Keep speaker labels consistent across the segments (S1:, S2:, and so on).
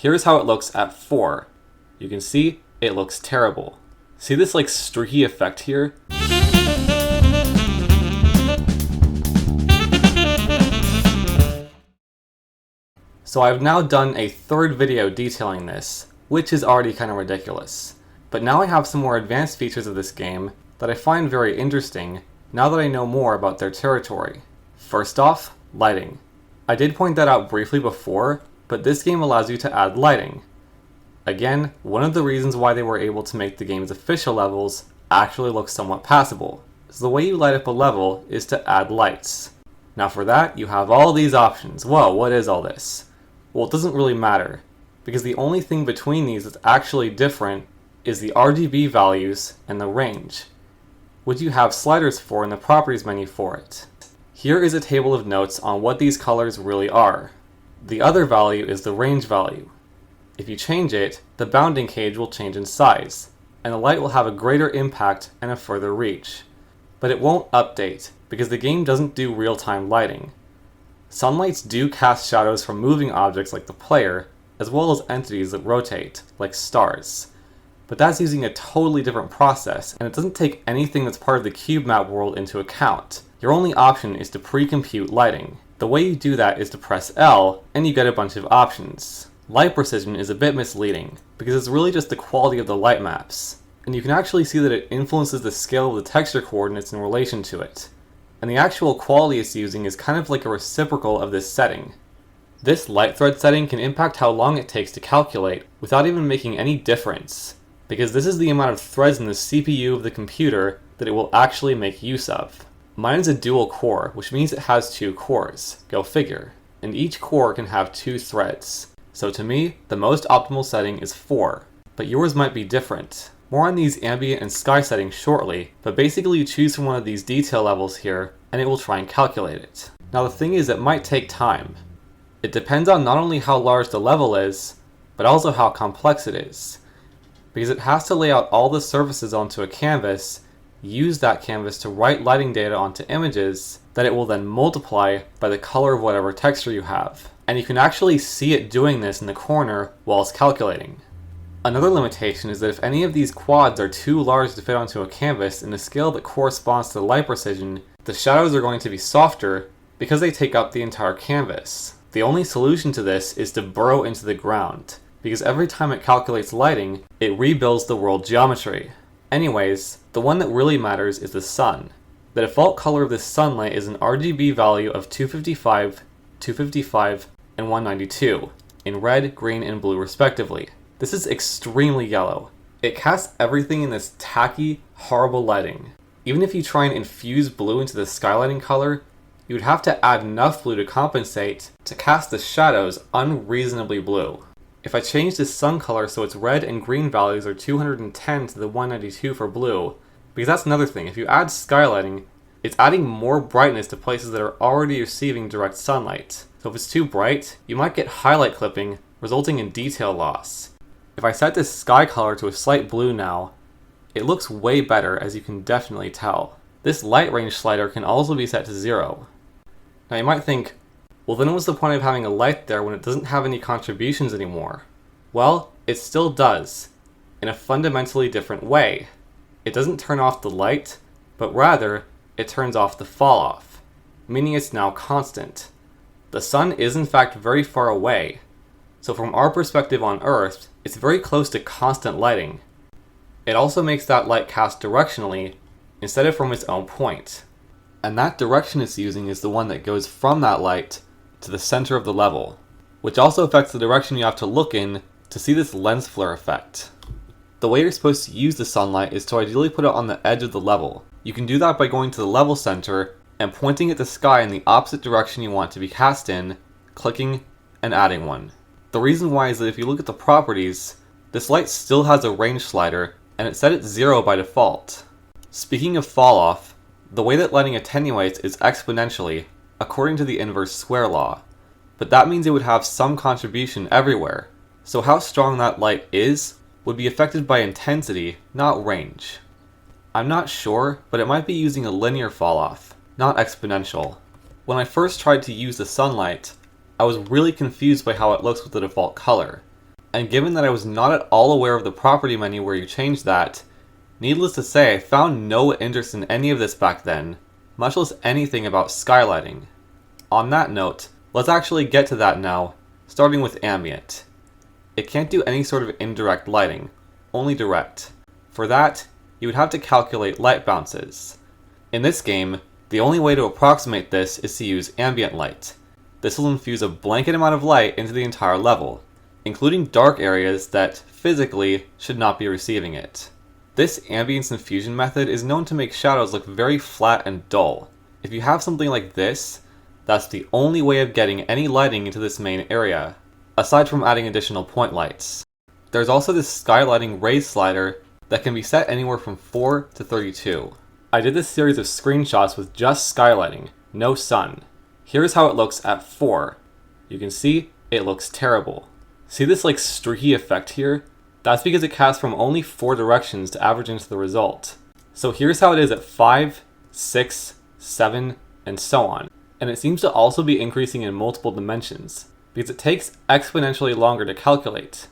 S1: Here's how it looks at 4. You can see it looks terrible. See this like streaky effect here? So I've now done a third video detailing this, which is already kind of ridiculous. But now I have some more advanced features of this game that I find very interesting now that I know more about their territory. First off, lighting. I did point that out briefly before, but this game allows you to add lighting. Again, one of the reasons why they were able to make the game's official levels actually look somewhat passable. So the way you light up a level is to add lights. Now for that, you have all these options. Whoa, what is all this? Well, it doesn't really matter, because the only thing between these that's actually different is the RGB values and the range, which you have sliders for in the properties menu for it. Here is a table of notes on what these colors really are. The other value is the range value. If you change it, the bounding cage will change in size, and the light will have a greater impact and a further reach. But it won't update, because the game doesn't do real-time lighting. Sunlights do cast shadows from moving objects like the player, as well as entities that rotate, like stars. But that's using a totally different process, and it doesn't take anything that's part of the Cubemap world into account. Your only option is to pre-compute lighting. The way you do that is to press L, and you get a bunch of options. Light precision is a bit misleading, because it's really just the quality of the light maps, and you can actually see that it influences the scale of the texture coordinates in relation to it. And the actual quality it's using is kind of like a reciprocal of this setting. This light thread setting can impact how long it takes to calculate without even making any difference, because this is the amount of threads in the CPU of the computer that it will actually make use of. Mine is a dual core, which means it has 2 cores, go figure, and each core can have 2 threads. So to me, the most optimal setting is 4, but yours might be different. More on these ambient and sky settings shortly, but basically you choose from one of these detail levels here, and it will try and calculate it. Now the thing is, it might take time. It depends on not only how large the level is, but also how complex it is. Because it has to lay out all the surfaces onto a canvas, use that canvas to write lighting data onto images that it will then multiply by the color of whatever texture you have. And you can actually see it doing this in the corner while it's calculating. Another limitation is that if any of these quads are too large to fit onto a canvas in a scale that corresponds to the light precision, the shadows are going to be softer because they take up the entire canvas. The only solution to this is to burrow into the ground, because every time it calculates lighting, it rebuilds the world geometry. Anyways, the one that really matters is the sun. The default color of this sunlight is an RGB value of 255, 255, and 192, in red, green, and blue respectively. This is extremely yellow. It casts everything in this tacky, horrible lighting. Even if you try and infuse blue into the skylighting color, you would have to add enough blue to compensate to cast the shadows unreasonably blue. If I change the sun color so its red and green values are 210 to the 192 for blue, because that's another thing, if you add skylighting, it's adding more brightness to places that are already receiving direct sunlight. So if it's too bright, you might get highlight clipping, resulting in detail loss. If I set this sky color to a slight blue now, it looks way better, as you can definitely tell. This light range slider can also be set to 0. Now you might think, well then what's the point of having a light there when it doesn't have any contributions anymore? Well, it still does, in a fundamentally different way. It doesn't turn off the light, but rather, it turns off the falloff, meaning it's now constant. The sun is in fact very far away, so from our perspective on Earth, it's very close to constant lighting. It also makes that light cast directionally, instead of from its own point. And that direction it's using is the one that goes from that light to the center of the level, which also affects the direction you have to look in to see this lens flare effect. The way you're supposed to use the sunlight is to ideally put it on the edge of the level. You can do that by going to the level center and pointing at the sky in the opposite direction you want to be cast in, clicking, and adding one. The reason why is that if you look at the properties, this light still has a range slider, and it's set at 0 by default. Speaking of falloff, the way that lighting attenuates is exponentially, according to the inverse square law, but that means it would have some contribution everywhere, so how strong that light is would be affected by intensity, not range. I'm not sure, but it might be using a linear falloff, not exponential. When I first tried to use the sunlight, I was really confused by how it looks with the default color. And given that I was not at all aware of the property menu where you change that, needless to say I found no interest in any of this back then, much less anything about skylighting. On that note, let's actually get to that now, starting with Ambient. It can't do any sort of indirect lighting, only direct. For that, you would have to calculate light bounces. In this game, the only way to approximate this is to use ambient light. This will infuse a blanket amount of light into the entire level, including dark areas that, physically, should not be receiving it. This ambience infusion method is known to make shadows look very flat and dull. If you have something like this, that's the only way of getting any lighting into this main area, aside from adding additional point lights. There's also this skylighting raise slider that can be set anywhere from 4 to 32. I did this series of screenshots with just skylighting, no sun. Here's how it looks at 4. You can see it looks terrible. See this like streaky effect here? That's because it casts from only 4 directions to average into the result. So here's how it is at 5, 6, 7, and so on. And it seems to also be increasing in multiple dimensions, because it takes exponentially longer to calculate.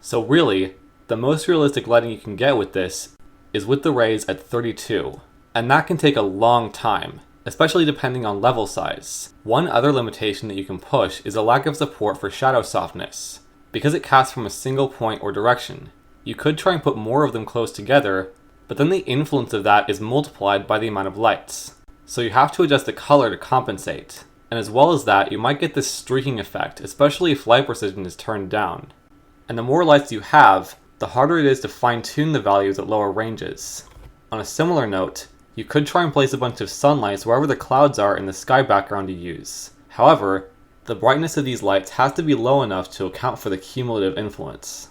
S1: So really, the most realistic lighting you can get with this is with the rays at 32. And that can take a long time, especially depending on level size. One other limitation that you can push is a lack of support for shadow softness, because it casts from a single point or direction. You could try and put more of them close together, but then the influence of that is multiplied by the amount of lights. So you have to adjust the color to compensate. And as well as that, you might get this streaking effect, especially if light precision is turned down. And the more lights you have, the harder it is to fine-tune the values at lower ranges. On a similar note, you could try and place a bunch of sunlights wherever the clouds are in the sky background you use. However, the brightness of these lights has to be low enough to account for the cumulative influence,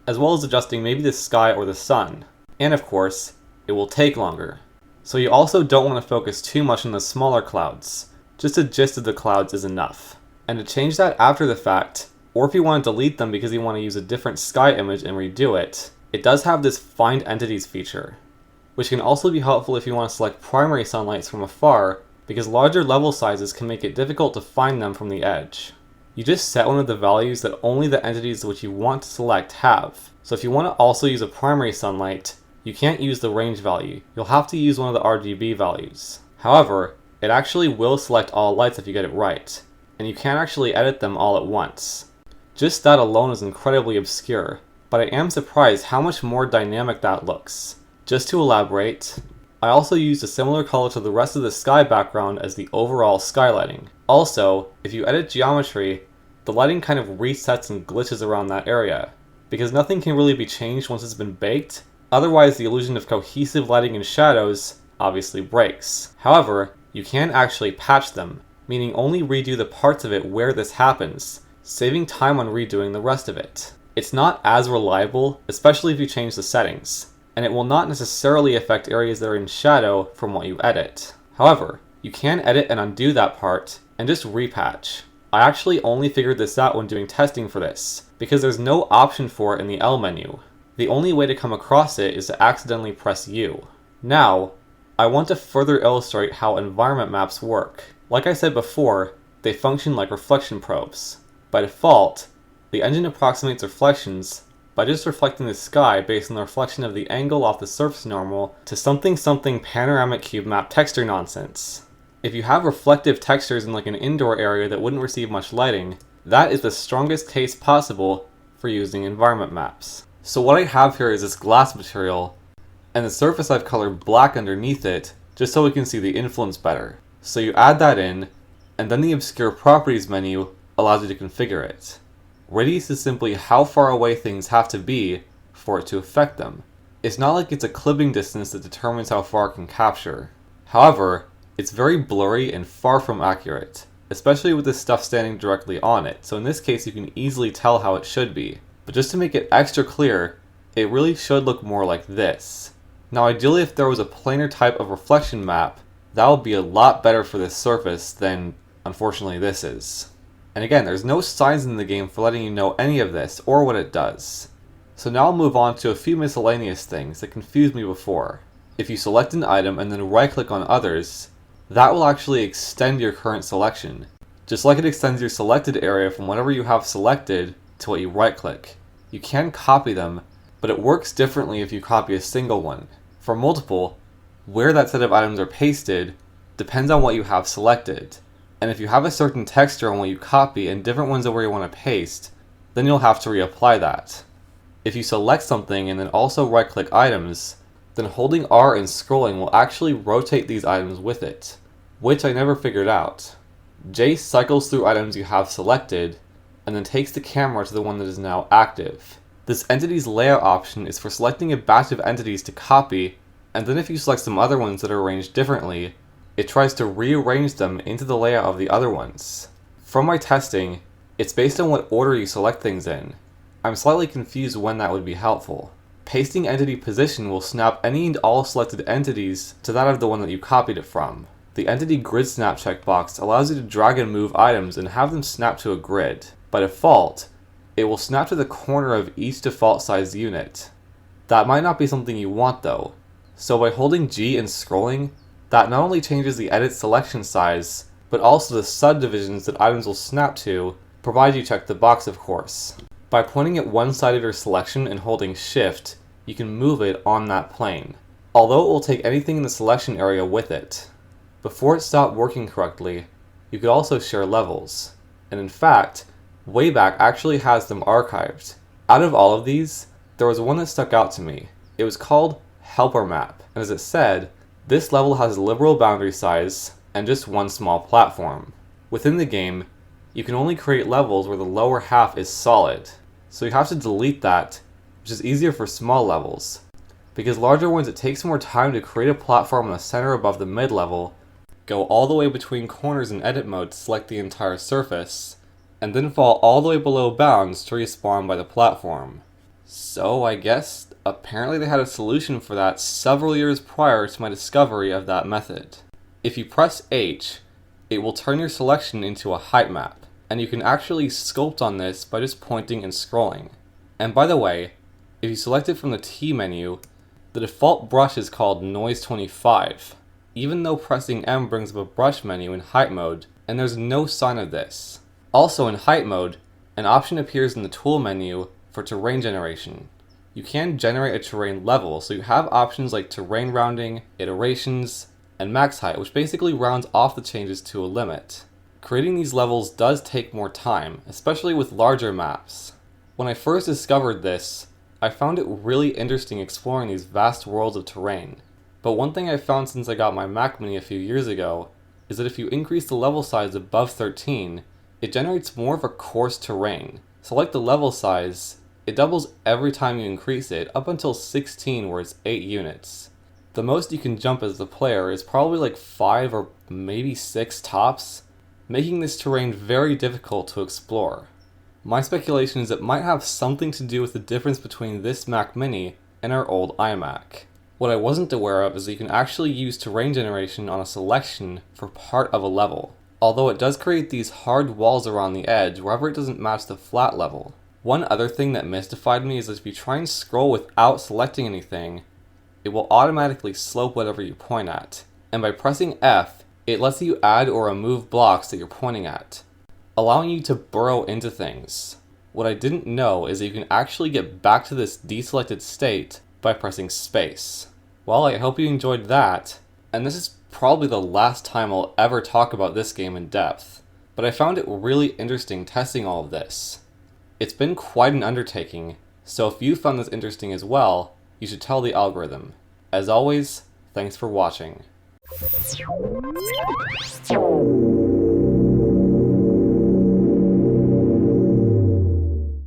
S1: as well as adjusting maybe the sky or the sun. And of course, it will take longer. So you also don't want to focus too much on the smaller clouds. Just a gist of the clouds is enough. And to change that after the fact, or if you want to delete them because you want to use a different sky image and redo it, it does have this Find Entities feature, which can also be helpful if you want to select primary sunlights from afar, because larger level sizes can make it difficult to find them from the edge. You just set one of the values that only the entities which you want to select have. So if you want to also use a primary sunlight, you can't use the range value. You'll have to use one of the RGB values. However, it actually will select all lights if you get it right, and you can't actually edit them all at once. Just that alone is incredibly obscure, but I am surprised how much more dynamic that looks. Just to elaborate, I also used a similar color to the rest of the sky background as the overall skylighting. Also, if you edit geometry, the lighting kind of resets and glitches around that area, because nothing can really be changed once it's been baked. Otherwise, the illusion of cohesive lighting and shadows obviously breaks. However, you can actually patch them, meaning only redo the parts of it where this happens, saving time on redoing the rest of it. It's not as reliable, especially if you change the settings, and it will not necessarily affect areas that are in shadow from what you edit. However, you can edit and undo that part, and just repatch. I actually only figured this out when doing testing for this, because there's no option for it in the L menu. The only way to come across it is to accidentally press U. Now, I want to further illustrate how environment maps work. Like I said before, they function like reflection probes. By default, the engine approximates reflections by just reflecting the sky based on the reflection of the angle off the surface normal to something panoramic Cubemap texture nonsense. If you have reflective textures in like an indoor area that wouldn't receive much lighting, that is the strongest case possible for using environment maps. So what I have here is this glass material, and the surface I've colored black underneath it, just so we can see the influence better. So you add that in, and then the obscure properties menu allows you to configure it. Radius is simply how far away things have to be for it to affect them. It's not like it's a clipping distance that determines how far it can capture. However, it's very blurry and far from accurate, especially with this stuff standing directly on it, so in this case you can easily tell how it should be. But just to make it extra clear, it really should look more like this. Now ideally if there was a planar type of reflection map, that would be a lot better for this surface than, unfortunately, this is. And again, there's no signs in the game for letting you know any of this, or what it does. So now I'll move on to a few miscellaneous things that confused me before. If you select an item and then right-click on others, that will actually extend your current selection, just like it extends your selected area from whatever you have selected to what you right-click. You can copy them, but it works differently if you copy a single one. For multiple, where that set of items are pasted depends on what you have selected. And if you have a certain texture on what you copy and different ones on where you want to paste, then you'll have to reapply that. If you select something and then also right-click items, then holding R and scrolling will actually rotate these items with it, which I never figured out. J cycles through items you have selected, and then takes the camera to the one that is now active. This entity's layout option is for selecting a batch of entities to copy, and then if you select some other ones that are arranged differently, it tries to rearrange them into the layout of the other ones. From my testing, it's based on what order you select things in. I'm slightly confused when that would be helpful. Pasting entity position will snap any and all selected entities to that of the one that you copied it from. The entity grid snap checkbox allows you to drag and move items and have them snap to a grid. By default, it will snap to the corner of each default size unit. That might not be something you want though, so by holding G and scrolling, that not only changes the edit selection size, but also the subdivisions that items will snap to, provided you check the box of course. By pointing at one side of your selection and holding Shift, you can move it on that plane, although it will take anything in the selection area with it. Before it stopped working correctly, you could also share levels, and in fact, Wayback actually has them archived. Out of all of these, there was one that stuck out to me. It was called Helper Map, and as it said, this level has a liberal boundary size and just one small platform. Within the game, you can only create levels where the lower half is solid, so you have to delete that, which is easier for small levels. Because larger ones it takes more time to create a platform in the center above the mid-level, go all the way between corners in edit mode to select the entire surface, and then fall all the way below bounds to respawn by the platform. So I guess apparently they had a solution for that several years prior to my discovery of that method. If you press H, it will turn your selection into a height map, and you can actually sculpt on this by just pointing and scrolling. And by the way, if you select it from the T menu, the default brush is called Noise 25, even though pressing M brings up a brush menu in height mode, and there's no sign of this. Also in height mode, an option appears in the tool menu for terrain generation. You can generate a terrain level, so you have options like terrain rounding, iterations, and max height, which basically rounds off the changes to a limit. Creating these levels does take more time, especially with larger maps. When I first discovered this, I found it really interesting exploring these vast worlds of terrain. But one thing I found since I got my Mac Mini a few years ago is that if you increase the level size above 13, it generates more of a coarse terrain. So like the level size, it doubles every time you increase it up until 16 where it's 8 units. The most you can jump as the player is probably like 5 or maybe 6 tops, making this terrain very difficult to explore. My speculation is it might have something to do with the difference between this Mac Mini and our old iMac. What I wasn't aware of is that you can actually use terrain generation on a selection for part of a level, although it does create these hard walls around the edge wherever it doesn't match the flat level. One other thing that mystified me is that if you try and scroll without selecting anything, it will automatically slope whatever you point at, and by pressing F, it lets you add or remove blocks that you're pointing at, allowing you to burrow into things. What I didn't know is that you can actually get back to this deselected state by pressing space. Well, I hope you enjoyed that, and this is probably the last time I'll ever talk about this game in depth, but I found it really interesting testing all of this. It's been quite an undertaking, so if you found this interesting as well, you should tell the algorithm. As always, thanks for watching.